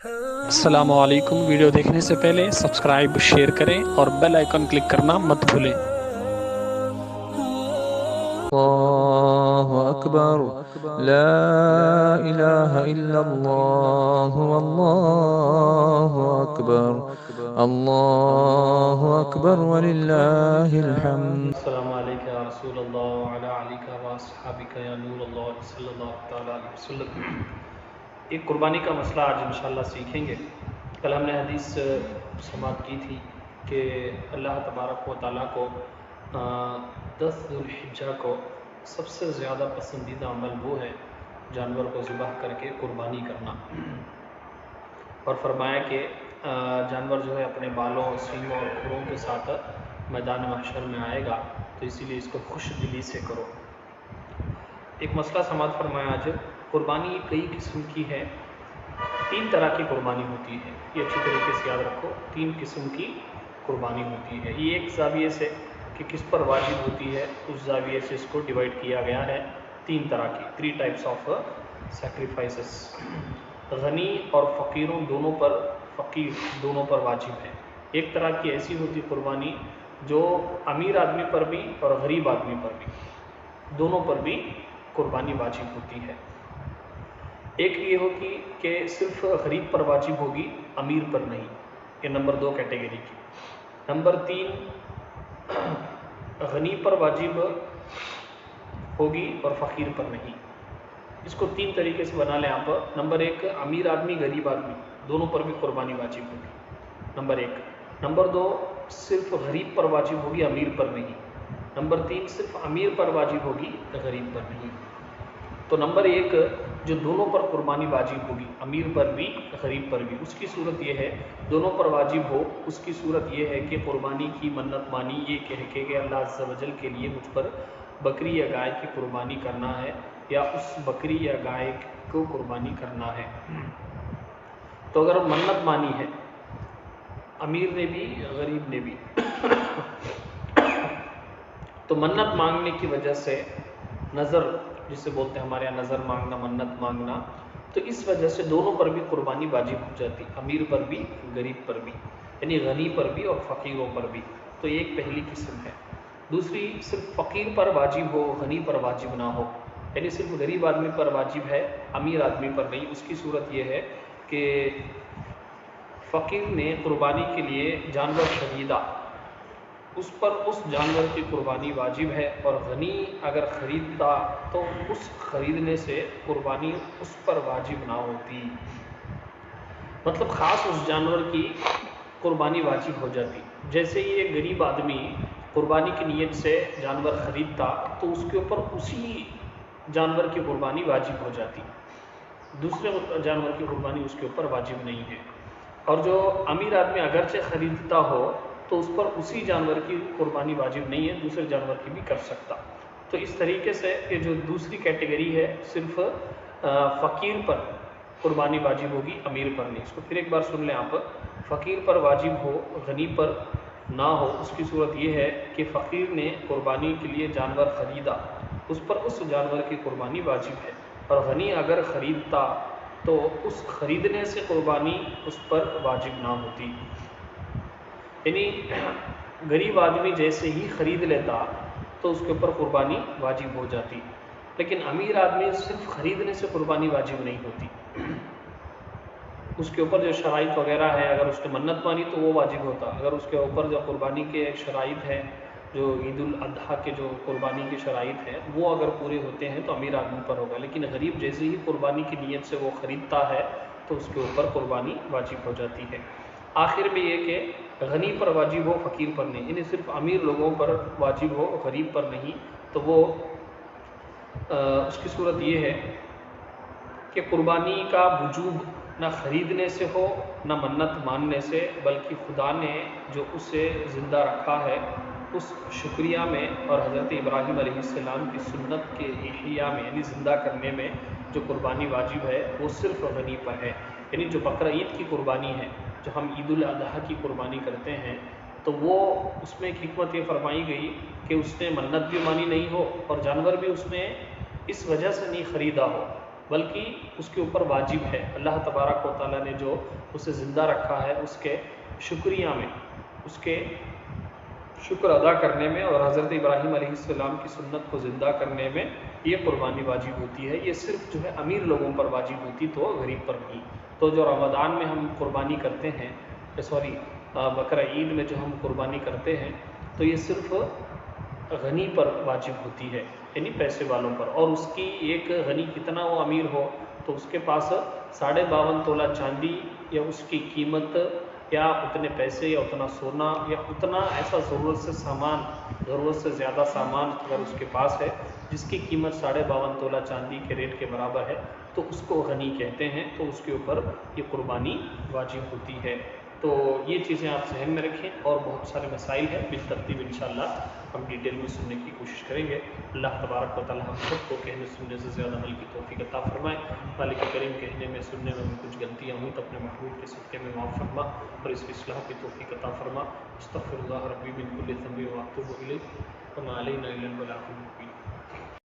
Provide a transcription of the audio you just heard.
السلام علیکم، ویڈیو دیکھنے سے پہلے سبسکرائب شیئر کریں اور بیل آئیکن کلک کرنا مت بھولیں۔ اللہ اکبر، لا الہ الا اللہ، واللہ اکبر، اللہ اکبر وللہ الحمد۔ السلام علیکم یا رسول اللہ وعلی آلک و اصحابک یا نور اللہ صلی اللہ تعالیٰ علیہ وسلم۔ ایک قربانی کا مسئلہ آج انشاءاللہ سیکھیں گے۔ کل ہم نے حدیث سماعت کی تھی کہ اللہ تبارک و تعالیٰ کو 10 ذو الحجہ کو سب سے زیادہ پسندیدہ عمل وہ ہے جانور کو ذبح کر کے قربانی کرنا، اور فرمایا کہ جانور جو ہے اپنے بالوں، سینگوں اور کھروں کے ساتھ میدان محشر میں آئے گا، تو اسی لیے اس کو خوش دلی سے کرو۔ ایک مسئلہ سماعت فرمایا آج، قربانی کئی قسم کی ہے، 3 طرح کی قربانی ہوتی ہے، یہ اچھی طریقے سے یاد رکھو، 3 قسم کی قربانی ہوتی ہے۔ یہ ایک زاویے سے کہ کس پر واجب ہوتی ہے، اس زاویے سے اس کو ڈیوائڈ کیا گیا ہے 3 طرح کی، 3 ٹائپس آف سیکریفائسز۔ غنی اور فقیروں دونوں پر واجب ہے۔ ایک طرح کی ایسی ہوتی قربانی جو امیر آدمی پر بھی اور غریب آدمی پر بھی، دونوں پر بھی قربانی واجب ہوتی ہے۔ ایک یہ ہوگی کہ صرف غریب پر واجب ہوگی، امیر پر نہیں، یہ نمبر 2 کیٹیگری کی۔ نمبر 3 غنی پر واجب ہوگی اور فقیر پر نہیں۔ اس کو 3 طریقے سے بنا لیں آپ۔ نمبر 1 امیر آدمی غریب آدمی دونوں پر بھی قربانی واجب ہوگی، نمبر 1۔ نمبر 2 صرف غریب پر واجب ہوگی، امیر پر نہیں۔ نمبر 3 صرف امیر پر واجب ہوگی، غریب پر نہیں۔ تو نمبر 1 جو دونوں پر قربانی واجب ہوگی، امیر پر بھی غریب پر بھی، اس کی صورت یہ ہے، دونوں پر واجب ہو، اس کی صورت یہ ہے کہ قربانی کی منت مانی، یہ کہہ کے کہ اللہ عز و جل کے لیے مجھ پر بکری یا گائے کی قربانی کرنا ہے، یا اس بکری یا گائے کو قربانی کرنا ہے۔ تو اگر منت مانی ہے امیر نے بھی غریب نے بھی، تو منت مانگنے کی وجہ سے، نظر جسے بولتے ہیں ہمارے یہاں نظر مانگنا، منت مانگنا، تو اس وجہ سے دونوں پر بھی قربانی واجب ہو جاتی، امیر پر بھی غریب پر بھی، یعنی غنی پر بھی اور فقیروں پر بھی۔ تو یہ ایک پہلی قسم ہے۔ دوسری صرف فقیر پر واجب ہو، غنی پر واجب نہ ہو، یعنی صرف غریب آدمی پر واجب ہے، امیر آدمی پر نہیں۔ اس کی صورت یہ ہے کہ فقیر نے قربانی کے لیے جانور خریدا، اس پر اس جانور کی قربانی واجب ہے، اور غنی اگر خریدتا تو اس خریدنے سے قربانی اس پر واجب نہ ہوتی، مطلب خاص اس جانور کی قربانی واجب ہو جاتی۔ جیسے یہ غریب آدمی قربانی کی نیت سے جانور خریدتا تو اس کے اوپر اسی جانور کی قربانی واجب ہو جاتی، دوسرے جانور کی قربانی اس کے اوپر واجب نہیں ہے۔ اور جو امیر آدمی اگرچہ خریدتا ہو تو اس پر اسی جانور کی قربانی واجب نہیں ہے، دوسرے جانور کی بھی کر سکتا۔ تو اس طریقے سے یہ جو دوسری کیٹیگری ہے، صرف فقیر پر قربانی واجب ہوگی، امیر پر نہیں۔ اس کو پھر ایک بار سن لیں آپ، فقیر پر واجب ہو، غنی پر نہ ہو۔ اس کی صورت یہ ہے کہ فقیر نے قربانی کے لیے جانور خریدا، اس پر اس جانور کی قربانی واجب ہے، اور غنی اگر خریدتا تو اس خریدنے سے قربانی اس پر واجب نہ ہوتی، یعنی غریب آدمی جیسے ہی خرید لیتا تو اس کے اوپر قربانی واجب ہو جاتی، لیکن امیر آدمی صرف خریدنے سے قربانی واجب نہیں ہوتی، اس کے اوپر جو شرائط وغیرہ ہے، اگر اس نے منت مانی تو وہ واجب ہوتا، اگر اس کے اوپر جو قربانی کے شرائط ہیں، جو عید الاضحیٰ کے جو قربانی کے شرائط ہیں، وہ اگر پورے ہوتے ہیں تو امیر آدمی پر ہوگا، لیکن غریب جیسے ہی قربانی کی نیت سے وہ خریدتا ہے تو اس کے اوپر قربانی واجب ہو جاتی ہے۔ آخر میں یہ کہ غنی پر واجب ہو، فقیر پر نہیں، یعنی صرف امیر لوگوں پر واجب ہو، غریب پر نہیں، تو وہ اس کی صورت یہ ہے کہ قربانی کا وجوب نہ خریدنے سے ہو، نہ منت ماننے سے، بلکہ خدا نے جو اسے زندہ رکھا ہے اس شکریہ میں، اور حضرت ابراہیم علیہ السلام کی سنت کے احیاء میں، یعنی زندہ کرنے میں جو قربانی واجب ہے وہ صرف غنی پر ہے۔ یعنی جو بقرہ عید کی قربانی ہے، جو ہم عید الاضحیٰ کی قربانی کرتے ہیں، تو وہ اس میں ایک حکمت یہ فرمائی گئی کہ اس نے منت بھی مانی نہیں ہو، اور جانور بھی اس نے اس وجہ سے نہیں خریدا ہو بلکہ اس کے اوپر واجب ہے۔ اللہ تبارک و تعالیٰ نے جو اسے زندہ رکھا ہے اس کے شکریہ میں، اس کے شکر ادا کرنے میں اور حضرت ابراہیم علیہ السلام کی سنت کو زندہ کرنے میں یہ قربانی واجب ہوتی ہے۔ یہ صرف جو ہے امیر لوگوں پر واجب ہوتی تو غریب پر نہیں۔ تو جو رمضان میں ہم قربانی کرتے ہیں، بقرہ عید میں جو ہم قربانی کرتے ہیں، تو یہ صرف غنی پر واجب ہوتی ہے، یعنی پیسے والوں پر۔ اور اس کی ایک غنی کتنا وہ امیر ہو تو اس کے پاس 52.5 تولہ چاندی یا اس کی قیمت یا اتنے پیسے یا اتنا سونا یا اتنا ایسا ضرورت سے سامان، ضرورت سے زیادہ سامان اگر اس کے پاس ہے جس کی قیمت 52.5 تولہ چاندی کے ریٹ کے برابر ہے تو اس کو غنی کہتے ہیں، تو اس کے اوپر یہ قربانی واجب ہوتی ہے۔ تو یہ چیزیں آپ ذہن میں رکھیں، اور بہت سارے مسائل ہیں بالترتیب انشاءاللہ ہم ڈیٹیل میں سننے کی کوشش کریں گے۔ اللہ تبارک و تعالی ہم سب کو کہنے سننے سے زیادہ عمل کی توفیق عطا فرمائے۔ مالک کریم کہنے میں سننے میں بھی کچھ غلطیاں ہوئی تو اپنے محبوب کے صدقے میں معاف فرما اور اس کی اصلاح کی توفیق عطا فرما۔ استغفر اللہ ربی من کل ذنب و اتوب الیہ وما علینا الا البلاغ المبین۔